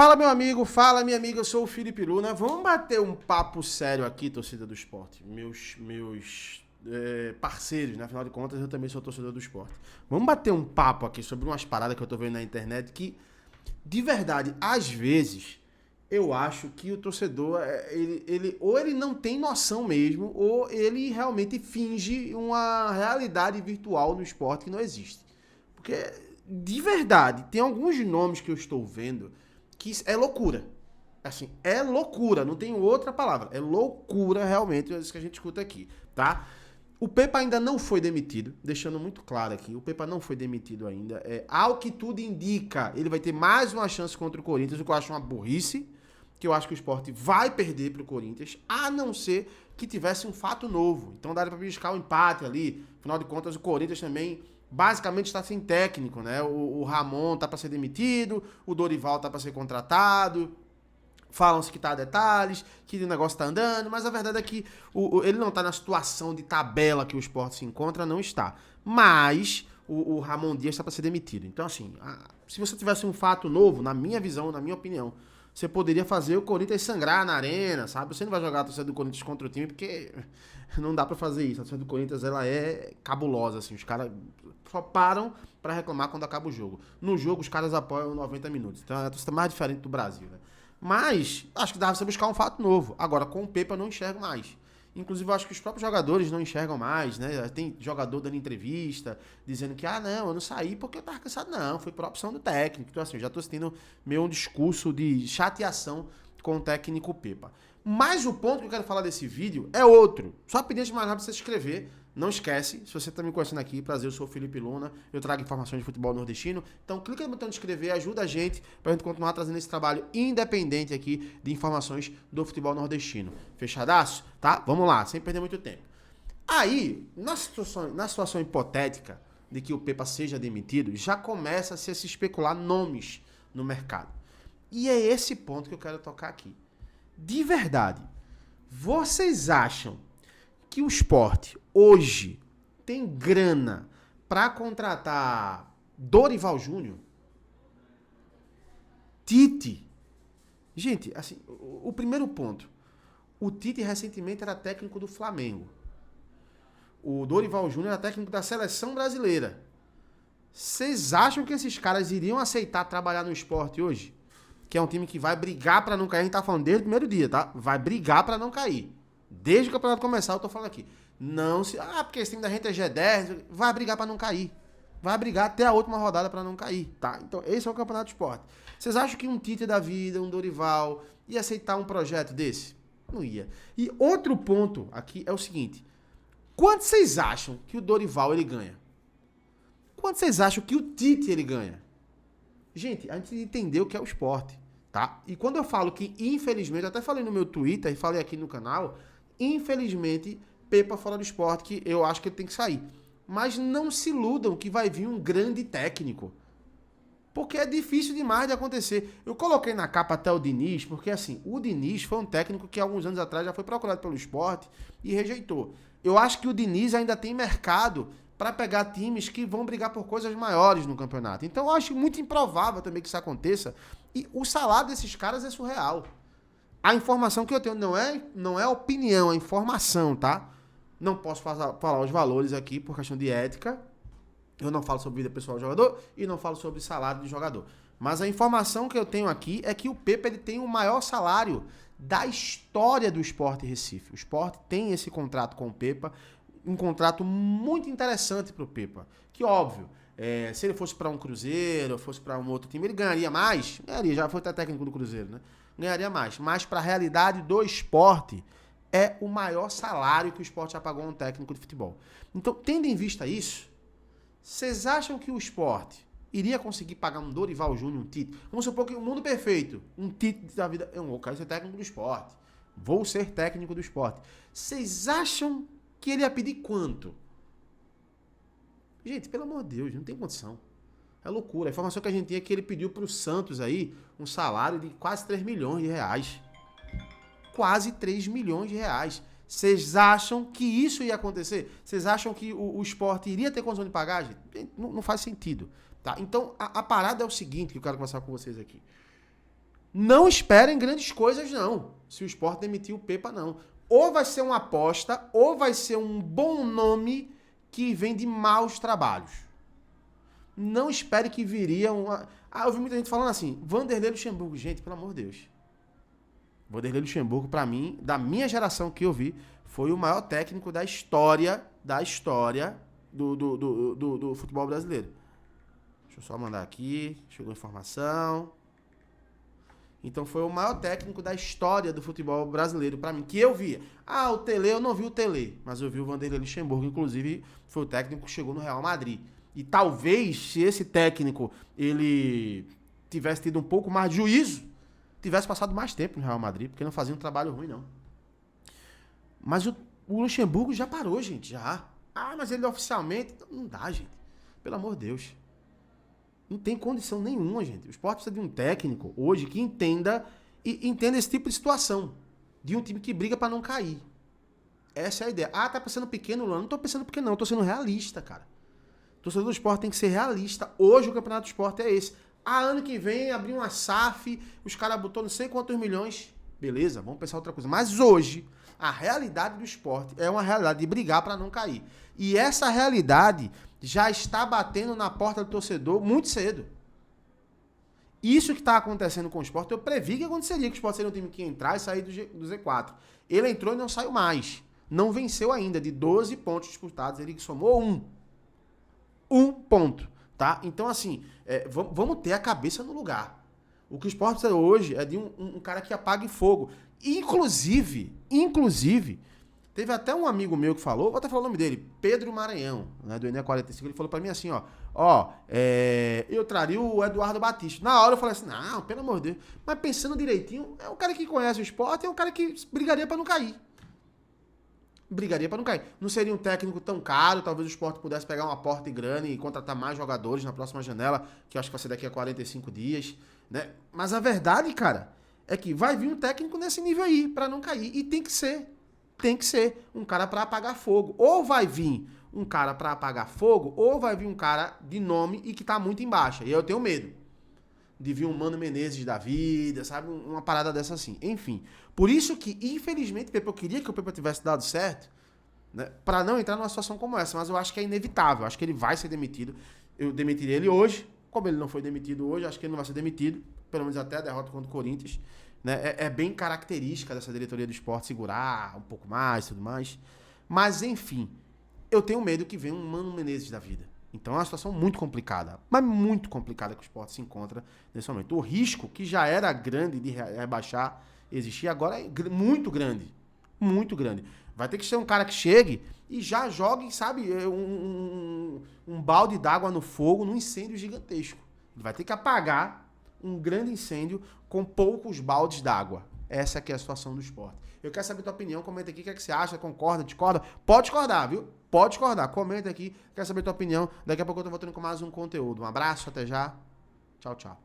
Fala, meu amigo, fala, minha amiga, eu sou o Felipe Luna. Vamos bater um papo sério aqui, torcida do esporte. Meus parceiros, né? Afinal de contas, eu também sou torcedor do esporte. Vamos bater um papo aqui sobre umas paradas que eu tô vendo na internet que, de verdade, às vezes, eu acho que o torcedor, ou ele não tem noção mesmo, ou ele realmente finge uma realidade virtual no esporte que não existe. Porque, de verdade, tem alguns nomes que eu estou vendo que é loucura. Assim, é loucura, não tem outra palavra. É loucura, realmente, isso que a gente escuta aqui, tá? O Pepa ainda não foi demitido, deixando muito claro aqui, o Pepa não foi demitido ainda. Ao que tudo indica, ele vai ter mais uma chance contra o Corinthians, o que eu acho uma burrice, que eu acho que o Sport vai perder pro Corinthians, a não ser que tivesse um fato novo. Então daria pra buscar o empate ali. Afinal de contas, o Corinthians também basicamente está sem técnico, né? O Ramon tá para ser demitido, o Dorival tá para ser contratado. Falam-se que tá a detalhes, que o negócio tá andando, mas a verdade é que ele não tá na situação de tabela que o Sport se encontra, não está. Mas o Ramon Dias está para ser demitido. Então, assim, se você tivesse um fato novo, na minha visão, na minha opinião, você poderia fazer o Corinthians sangrar na arena, sabe? Você não vai jogar a torcida do Corinthians contra o time, porque não dá pra fazer isso. A torcida do Corinthians, ela é cabulosa, assim. Os caras só param pra reclamar quando acaba o jogo. No jogo, os caras apoiam 90 minutos. Então é a torcida mais diferente do Brasil, né? Mas, acho que dava pra você buscar um fato novo. Agora, com o Pepa, eu não enxergo mais. Inclusive, eu acho que os próprios jogadores não enxergam mais, né? Tem jogador dando entrevista, dizendo que, não, eu não saí porque eu tava cansado. Não, foi por opção do técnico. Então, assim, eu já tô assistindo meio um discurso de chateação com o técnico Pepa. Mas o ponto que eu quero falar desse vídeo é outro. Só pedir de mais rápido pra você se inscrever. Não esquece, se você tá me conhecendo aqui, prazer, eu sou o Felipe Luna, eu trago informações de futebol nordestino. Então clica no botão de inscrever, ajuda a gente pra gente continuar trazendo esse trabalho independente aqui de informações do futebol nordestino. Fechadaço? Tá? Vamos lá, sem perder muito tempo. Aí, na situação hipotética de que o Pepa seja demitido, já começa a se especular nomes no mercado. E é esse ponto que eu quero tocar aqui. De verdade, vocês acham que o Sport hoje tem grana para contratar Dorival Júnior? Tite? Gente, assim, o primeiro ponto. O Tite recentemente era técnico do Flamengo. O Dorival Júnior era técnico da seleção brasileira. Vocês acham que esses caras iriam aceitar trabalhar no Sport hoje? Que é um time que vai brigar pra não cair. A gente tá falando desde o primeiro dia, tá? Vai brigar pra não cair. Desde o campeonato começar, eu tô falando aqui. Não se... porque esse time da gente é G10. Vai brigar pra não cair. Vai brigar até a última rodada pra não cair, tá? Então, esse é o campeonato de esporte. Vocês acham que um Tite da vida, um Dorival, ia aceitar um projeto desse? Não ia. E outro ponto aqui é o seguinte. Quanto vocês acham que o Dorival, ele ganha? Quanto vocês acham que o Tite, ele ganha? Gente, a gente entendeu o que é o esporte, tá? E quando eu falo que, infelizmente, eu até falei no meu Twitter e falei aqui no canal, infelizmente, Pepa fora do esporte, que eu acho que ele tem que sair. Mas não se iludam que vai vir um grande técnico. Porque é difícil demais de acontecer. Eu coloquei na capa até o Diniz, porque assim, o Diniz foi um técnico que alguns anos atrás já foi procurado pelo esporte e rejeitou. Eu acho que o Diniz ainda tem mercado para pegar times que vão brigar por coisas maiores no campeonato. Então eu acho muito improvável também que isso aconteça. E o salário desses caras é surreal. A informação que eu tenho não é opinião, é informação, tá? Não posso falar os valores aqui por questão de ética. Eu não falo sobre vida pessoal do jogador e não falo sobre salário do jogador. Mas a informação que eu tenho aqui é que o Pepa ele tem o maior salário da história do Sport Recife. O Sport tem esse contrato com o Pepa, um contrato muito interessante para o Pepa. Que óbvio, se ele fosse para um Cruzeiro, ou fosse para um outro time, ele ganharia mais. Ganharia, já foi até técnico do Cruzeiro, né? Ganharia mais. Mas para a realidade do esporte, é o maior salário que o esporte já pagou a um técnico de futebol. Então, tendo em vista isso, vocês acham que o Sport iria conseguir pagar um Dorival Júnior, um Tite? Vamos supor que o mundo perfeito, um Tite da vida, eu quero ser técnico do Sport. Vou ser técnico do Sport. Vocês acham que ele ia pedir quanto? Gente, pelo amor de Deus, não tem condição. É loucura. A informação que a gente tinha é que ele pediu pro Santos aí um salário de quase 3 milhões de reais. Quase 3 milhões de reais. Vocês acham que isso ia acontecer? Vocês acham que o Sport iria ter condição de pagar, gente? Não faz sentido. Tá? Então, a parada é o seguinte que eu quero conversar com vocês aqui. Não esperem grandes coisas, não. Se o Sport demitir o Pepa, não. Ou vai ser uma aposta, ou vai ser um bom nome que vem de maus trabalhos. Não espere que viria uma... eu vi muita gente falando assim, Vanderlei Luxemburgo. Gente, pelo amor de Deus. Vanderlei Luxemburgo, pra mim, da minha geração que eu vi, foi o maior técnico da história do futebol brasileiro. Deixa eu só mandar aqui, chegou a informação. Então foi o maior técnico da história do futebol brasileiro, pra mim, que eu via. O Tele, eu não vi o Tele, mas eu vi o Vanderlei Luxemburgo, inclusive foi o técnico que chegou no Real Madrid. E talvez, se esse técnico, ele tivesse tido um pouco mais de juízo, tivesse passado mais tempo no Real Madrid, porque não fazia um trabalho ruim, não. Mas o Luxemburgo já parou, gente, já. Mas ele oficialmente... Não dá, gente. Pelo amor de Deus. Não tem condição nenhuma, gente. O Sport precisa de um técnico, hoje, que entenda esse tipo de situação. De um time que briga pra não cair. Essa é a ideia. Tá pensando pequeno, Luan? Não tô pensando pequeno, não. Eu tô sendo realista, cara. O torcedor do Sport tem que ser realista. Hoje o Campeonato do Sport é esse. Ano que vem, abrir uma SAF, os caras botou não sei quantos milhões. Beleza, vamos pensar outra coisa. Mas hoje, a realidade do Sport é uma realidade de brigar para não cair. E essa realidade já está batendo na porta do torcedor muito cedo. Isso que está acontecendo com o Sport, eu previ que aconteceria, que o Sport seria um time que ia entrar e sair do Z4. Ele entrou e não saiu mais. Não venceu ainda. De 12 pontos disputados, ele somou 1. 1 ponto. Tá? Então, assim, vamos ter a cabeça no lugar. O que o Sport precisa hoje é de um cara que apague fogo. Inclusive, teve até um amigo meu que falou, vou até falar o nome dele, Pedro Maranhão, né, do Enem 45, ele falou pra mim assim, eu traria o Eduardo Batista. Na hora eu falei assim, não, pelo amor de Deus, mas pensando direitinho, é um cara que conhece o Sport, é um cara que brigaria pra não cair. Não seria um técnico tão caro, talvez o Sport pudesse pegar um aporte grande e contratar mais jogadores na próxima janela, que eu acho que vai ser daqui a 45 dias, né? Mas a verdade, cara, é que vai vir um técnico nesse nível aí, pra não cair, e tem que ser um cara pra apagar fogo. Ou vai vir um cara pra apagar fogo, ou vai vir um cara de nome e que tá muito embaixo. E eu tenho medo de vir um Mano Menezes da vida, sabe? Uma parada dessa assim. Enfim, por isso que, infelizmente, Pepa, eu queria que o Pepa tivesse dado certo, né? Pra não entrar numa situação como essa, mas eu acho que é inevitável. Eu acho que ele vai ser demitido. Eu demitiria ele hoje. Como ele não foi demitido hoje, acho que ele não vai ser demitido, pelo menos até a derrota contra o Corinthians. Né? É bem característica dessa diretoria do Sport segurar um pouco mais e tudo mais. Mas, enfim, eu tenho medo que venha um Mano Menezes da vida. Então é uma situação muito complicada, mas muito complicada que o Sport se encontra nesse momento. O risco, que já era grande de rebaixar, existir, agora é muito grande. Muito grande. Vai ter que ser um cara que chegue e já jogue, sabe, um balde d'água no fogo num incêndio gigantesco. Ele vai ter que apagar um grande incêndio com poucos baldes d'água. Essa aqui é a situação do Sport. Eu quero saber a tua opinião, comenta aqui o que é que você acha, concorda, discorda. Pode discordar, viu? Pode discordar, comenta aqui, quero saber a tua opinião. Daqui a pouco eu tô voltando com mais um conteúdo. Um abraço, até já. Tchau, tchau.